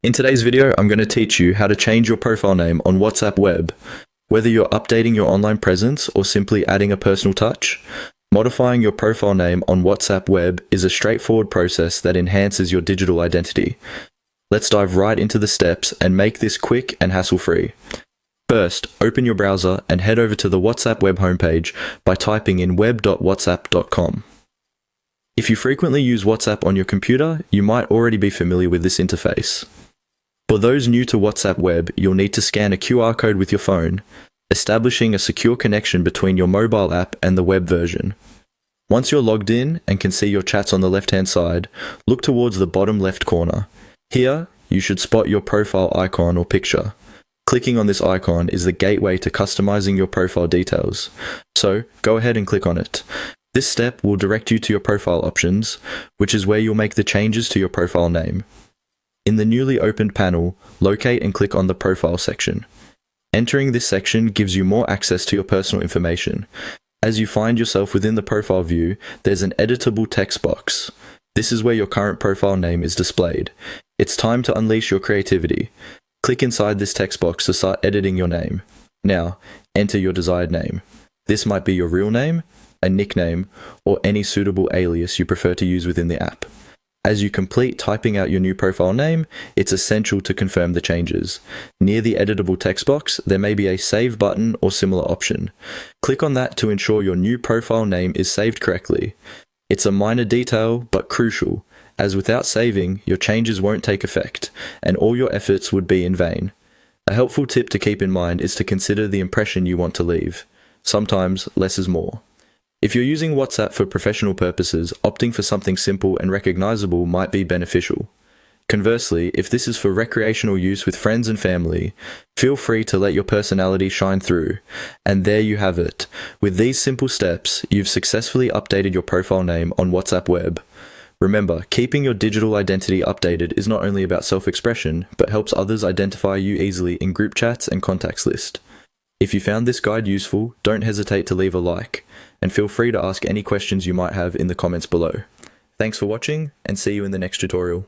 In today's video, I'm going to teach you how to change your profile name on WhatsApp Web. Whether you're updating your online presence or simply adding a personal touch, modifying your profile name on WhatsApp Web is a straightforward process that enhances your digital identity. Let's dive right into the steps and make this quick and hassle-free. First, open your browser and head over to the WhatsApp Web homepage by typing in web.whatsapp.com. If you frequently use WhatsApp on your computer, you might already be familiar with this interface. For those new to WhatsApp Web, you'll need to scan a QR code with your phone, establishing a secure connection between your mobile app and the web version. Once you're logged in and can see your chats on the left-hand side, look towards the bottom left corner. Here, you should spot your profile icon or picture. Clicking on this icon is the gateway to customizing your profile details, so go ahead and click on it. This step will direct you to your profile options, which is where you'll make the changes to your profile name. In the newly opened panel, locate and click on the Profile section. Entering this section gives you more access to your personal information. As you find yourself within the profile view, there's an editable text box. This is where your current profile name is displayed. It's time to unleash your creativity. Click inside this text box to start editing your name. Now, enter your desired name. This might be your real name, a nickname, or any suitable alias you prefer to use within the app. As you complete typing out your new profile name, it's essential to confirm the changes. Near the editable text box, there may be a Save button or similar option. Click on that to ensure your new profile name is saved correctly. It's a minor detail, but crucial, as without saving, your changes won't take effect, and all your efforts would be in vain. A helpful tip to keep in mind is to consider the impression you want to leave. Sometimes, less is more. If you're using WhatsApp for professional purposes, opting for something simple and recognizable might be beneficial. Conversely, if this is for recreational use with friends and family, feel free to let your personality shine through. And there you have it. With these simple steps, you've successfully updated your profile name on WhatsApp Web. Remember, keeping your digital identity updated is not only about self-expression, but helps others identify you easily in group chats and contacts list. If you found this guide useful, don't hesitate to leave a like, and feel free to ask any questions you might have in the comments below. Thanks for watching, and see you in the next tutorial.